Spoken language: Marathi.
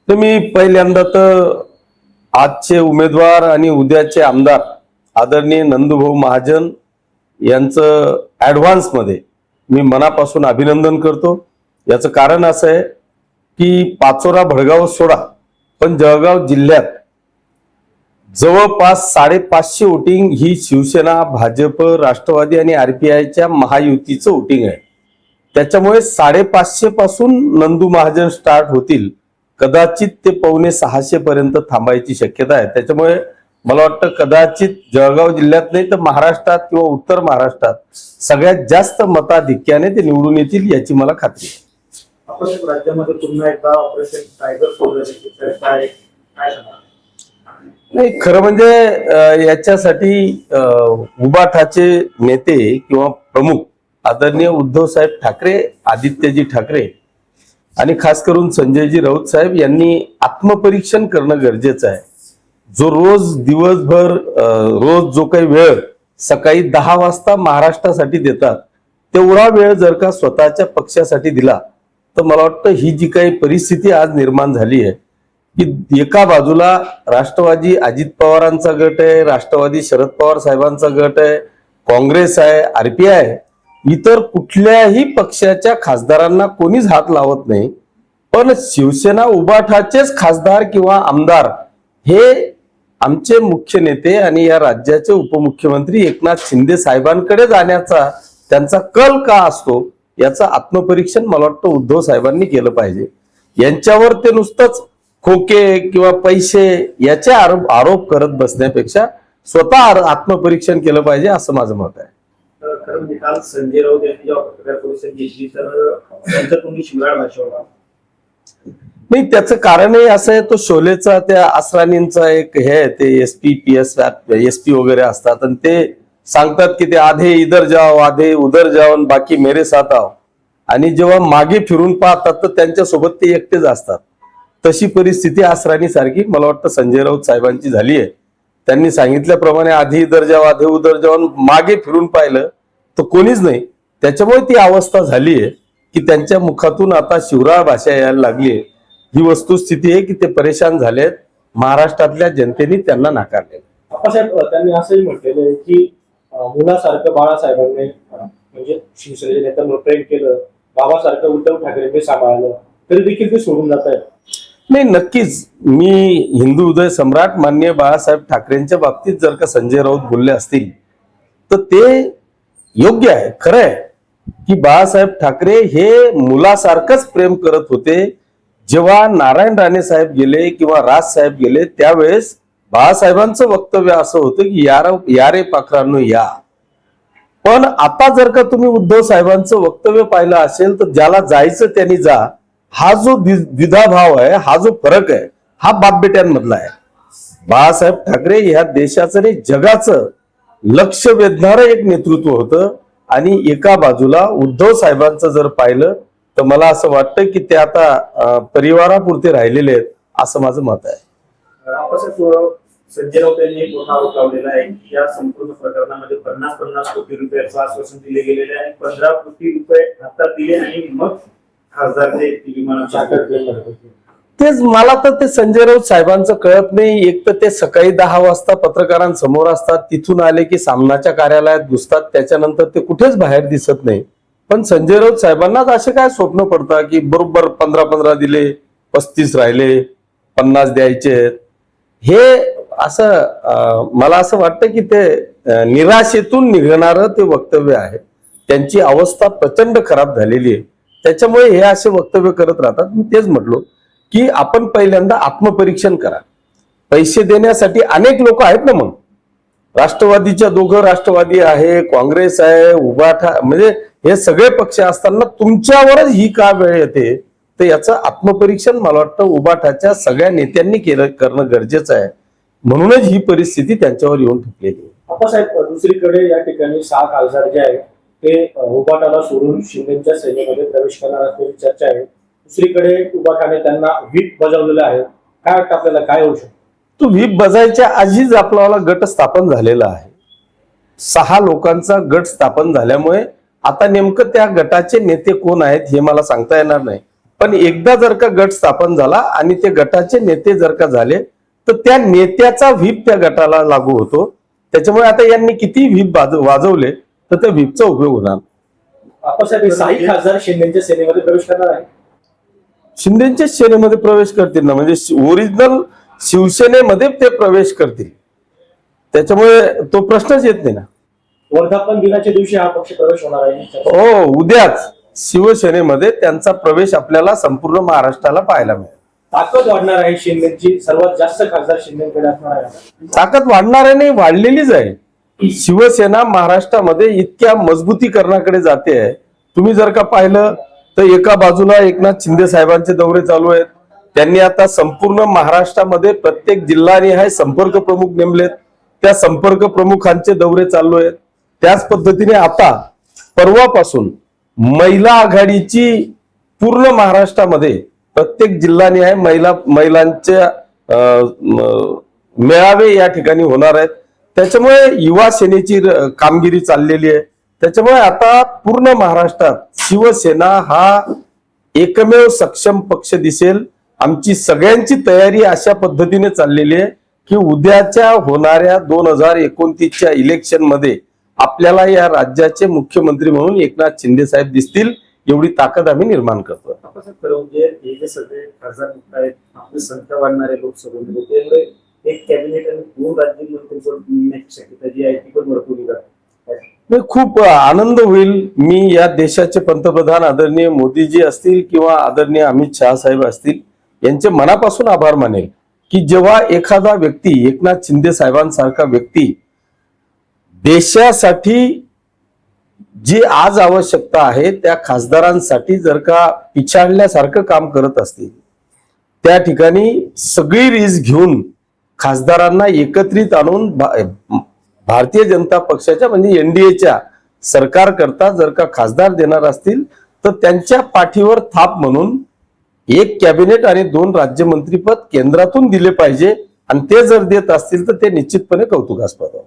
तर मी पहिल्यांदा तर आजचे उमेदवार आणि उद्याचे आमदार आदरणीय नंदूभाऊ महाजन यांचं ॲडव्हान्स मध्ये मी मनापासून अभिनंदन करतो। याचं कारण असं आहे की पाचोरा भडगाव सोडा पण जळगाव जिल्ह्यात जवळपास 550 वोटिंग ही शिवसेना, भाजप, राष्ट्रवादी आणि आरपीआयच्या महायुतीचं वोटिंग आहे। त्याच्यामुळे 550 पासून नंदू महाजन स्टार्ट होतील, कदाचित ते 550 पर्यंत थांबायची शक्यता आहे। त्याच्यामुळे मला वाटतं कदाचित जळगाव जिल्ह्यात नाही तर महाराष्ट्रात किंवा उत्तर महाराष्ट्रात सगळ्यात जास्त मताधिक्याने ते निवडून येतील याची मला खात्री आहे। आपण राज्यामध्ये पुन्हा एकदा ऑपरेशन टायगर सुरू झाले नाही, खरं म्हणजे याच्यासाठी उबाठाचे नेते किंवा प्रमुख आदरणीय उद्धव साहेब ठाकरे, आदित्यजी ठाकरे आणि खास करून संजयजी राऊत साहेब यांनी आत्मपरीक्षण करणं गरजेचं आहे। जो रोज दिवसभर रोज जो काही वेळ सकाळी 10 वाजता महाराष्ट्रासाठी देतात तेवढा वेळ जर का स्वतःच्या पक्षासाठी दिला तर मला वाटतं ही जी काही परिस्थिती आज निर्माण झाली आहे की एका बाजूला राष्ट्रवादी अजित पवारांचा गट आहे, राष्ट्रवादी शरद पवार साहेबांचा गट आहे, काँग्रेस आहे, आरपीआय आहे, इतर कुठल्याही पक्षाच्या खासदारांना कोणीच हात लावत नाही। पण शिवसेना उबाठाचेच खासदार किंवा आमदार हे आमचे मुख्य नेते आणि या राज्याचे उपमुख्यमंत्री एकनाथ शिंदे साहेबांकडे जाण्याचा त्यांचा कल का असतो याचं आत्मपरीक्षण मला वाटतं उद्धव साहेबांनी केलं पाहिजे। यांच्यावर ते नुसतंच खोके किंवा पैसे याचे आरोप करत बसण्यापेक्षा स्वतः आत्मपरीक्षण केलं पाहिजे असं माझं मत आहे। खरं म्हणजे काल संजय राऊत यांनी जेव्हा पत्रकार परिषद घेतली तर त्यांचा तुम्ही शिवराळ भाषा होता। नाही, त्याचं कारणही असं आहे, तो शोलेचा त्या असरानींचा एक हे ते एसपी वगैरे असतात आणि ते सांगतात की ते आधे इधर जाओ आधे उधर जाओ बाकी मेरे साथ आओ, आणि जेव्हा मागे फिरून पाहतात तर त्यांच्यासोबत ते एकटेच असतात। तशी परिस्थिती असरानी सारखी मला वाटतं संजय राऊत साहेबांची झाली आहे। त्यांनी सांगितल्याप्रमाणे आधी इधर जाओ आधे उधर जाओ मागे फिरून पाहिलं तर कोणीच नाही। त्याच्यामुळे ती अवस्था झाली आहे की त्यांच्या मुखातून आता शिवराळ भाषा यायला लागली आहे। ही वस्तुस्थिती आहे की ते परेशान झालेत, महाराष्ट्रातल्या जनतेने त्यांना नाकारले। आप्पासाहेब त्यांनी असंही म्हटलेलं आहे की मुलासारखं बाळासाहेबांनी म्हणजे शिवसेनेचे नेत्यांवर प्रेम केलं, बाबासारखं उद्धव ठाकरेंनी सांभाळलं तरी देखील ते सोडून जात आहेत। नाही, नक्कीच मी हिंदू हृदय सम्राट माननीय बाळासाहेब ठाकरेंच्या बाबतीत जर का संजय राऊत बोलले असतील तर ते योग्य आहे, खरं आहे की बाळासाहेब ठाकरे हे मुलासारखंच प्रेम करत होते। जेव्हा नारायण राणे साहेब गेले किंवा राज साहेब गेले त्यावेळेस बाळासाहेबांचं वक्तव्य असं होतं की या रे पाखरांनो या। पण आता जर का तुम्ही उद्धव साहेबांचं वक्तव्य पाहिलं असेल तर ज्याला जायचं त्यांनी जा, हा जो द्विधा भाव आहे, हा जो फरक आहे, हा बाप बेट्यांमधला आहे। बाळासाहेब ठाकरे ह्या देशाचं आणि जगाचं लक्ष वेधणारं एक नेतृत्व होतं आणि एका बाजूला उद्धव साहेबांचं जर पाहिलं तर मला असं वाटतं की ते आता परिवारापुरते राहिलेले आहेत असं माझं मत आहे। आप्पासाहेब संजय राऊत यांनी एक मोठा आरोप लावलेला आहे की या संपूर्ण प्रकरणामध्ये 50 कोटी रुपयाचं आश्वासन दिले गेलेले आहे, 15 कोटी रुपये हातात दिले आणि मग खासदारने तेच मला तर ते संजय राऊत साहेबांचं कळत नाही। एक तर ते सकाळी 10 वाजता पत्रकारांसमोर असतात, तिथून आले की सामनाच्या कार्यालयात घुसतात, त्याच्यानंतर ते कुठेच बाहेर दिसत नाही। पण संजय राऊत साहेबांनाच असे काय स्वप्न पडतात की बरोबर 15 दिले, 35 राहिले, 50 द्यायचे, हे असं मला असं वाटतं की ते निराशेतून निघणारं ते वक्तव्य आहे। त्यांची अवस्था प्रचंड खराब झालेली आहे, त्याच्यामुळे हे असे वक्तव्य करत राहतात। मी तेच म्हटलो की आपण पहिल्यांदा आत्मपरीक्षण करा। पैसे देण्यासाठी अनेक लोक आहेत ना, मग राष्ट्रवादीच्या 2 राष्ट्रवादी आहे, काँग्रेस आहे, उबाठा, म्हणजे हे सगळे पक्ष असताना तुमच्यावरच ही का वेळ येते, तर याचं आत्मपरीक्षण मला वाटतं उबाठाच्या सगळ्या नेत्यांनी करणं गरजेचं आहे। म्हणूनच ही परिस्थिती त्यांच्यावर येऊन ठेपलेली आहे। आप्पासाहेब दुसरीकडे या ठिकाणी 6 खासदार जे आहेत ते उबाठाला सोडून शिंदेच्या सेनेमध्ये प्रवेश करणार असल्याची चर्चा आहे। दुसरीकडे उबाठाने त्यांना व्हीप बजावलेला आहे, काय वाटतं आपल्याला, काय होऊ शकतं? तो व्हीप बजायच्या आधीच आपल्याला गट स्थापन झालेला आहे। 6 लोकांचा गट स्थापन झाल्यामुळे आता नेमकं त्या गटाचे नेते कोण आहेत हे मला सांगता येणार नाही। पण एकदा जर का गट स्थापन झाला आणि ते गटाचे नेते जर का झाले तर त्या नेत्याचा व्हीप त्या गटाला लागू होतो. त्याच्यामुळे आता यांनी किती व्हीप वाजवले तर त्या व्हीपचा उपयोग होणार. आप्पासाहेब 6 खासदार शिंदेच्या सेनेमध्ये प्रवेश करणार आहे. शिंदेच्या सेनेमध्ये प्रवेश करतील ना, म्हणजे ओरिजिनल शिवसेनेमध्ये ते प्रवेश करतील. त्याच्यामुळे तो प्रश्नच येत नाही ना. वर्धापन दिनाच्या दिवशी हा पक्ष प्रवेश होणार आहे. हो, उद्याच शिवसेनेमध्ये त्यांचा प्रवेश आपल्याला संपूर्ण महाराष्ट्राला पाहायला मिळेल. ताकद वाढणार आहे शिंदेची, सर्वात जास्त खासदार शिंदेकडे असणार आहे. ताकद वाढणार आहे, नाही वाढलेलीच आहे. शिवसेना महाराष्ट्रामध्ये इतक्या मजबूतीकरणाकडे जाते आहे. तुम्ही जर का पाहिलं तर एका बाजूला एकनाथ शिंदे साहेबांचे दौरे चालू आहेत. त्यांनी आता संपूर्ण महाराष्ट्रामध्ये प्रत्येक जिल्हानिहाय संपर्क प्रमुख नेमलेत. त्या संपर्क प्रमुखांचे दौरे चालू आहेत. त्याच पद्धतीने आता परवापासून महिला आघाडीची पूर्ण महाराष्ट्रामध्ये प्रत्येक जिल्हानिहाय महिलांच्या मेळावे या ठिकाणी होणार आहेत. त्याच्यामुळे युवा सेनेची कामगिरी चाललेली आहे. त्याच्यामुळे आता पूर्ण महाराष्ट्रात शिवसेना हा एकमेव सक्षम पक्ष दिसेल. आमची सगळ्यांची तयारी अशा पद्धतीने चाललेली आहे की उद्याच्या होणाऱ्या 2029च्या इलेक्शन मध्ये आपल्याला या राज्याचे मुख्यमंत्री म्हणून एकनाथ शिंदे साहेब दिसतील, एवढी ताकद आम्ही निर्माण करतो. म्हणजे हे जे सगळे खासदार आहेत, आपली संख्या वाढणारे लोकसभेमध्ये, त्यामुळे एक कॅबिनेट आणि 2 राज्यमंत्री नेमण्याची शक्यता जी आहे ती पण भरपूर आहे. खूप आनंद होईल. मी या देशाचे पंतप्रधान आदरणीय मोदीजी असतील किंवा आदरणीय अमित शहा साहेब असतील यांचे मनापासून आभार मानेल की जेव्हा एखादा व्यक्ती, एकनाथ शिंदे साहेबांसारखा व्यक्ती देशासाठी जी आज आवश्यकता आहे त्या खासदारांसाठी जर का पिछाडल्यासारखं काम करत असतील, त्या ठिकाणी सगळी रीस घेऊन खासदारांना एकत्रित आणून भारतीय जनता पक्षाच्या म्हणजे एनडीएच्या सरकार करता जर का खासदार देणार असतील तर त्यांच्या पाठीवर थाप म्हणून 1 कॅबिनेट आणि 2 राज्यमंत्रीपद केंद्रातून दिले पाहिजे. आणि ते जर देत असतील तर ते निश्चितपणे कौतुकास्पद आहे.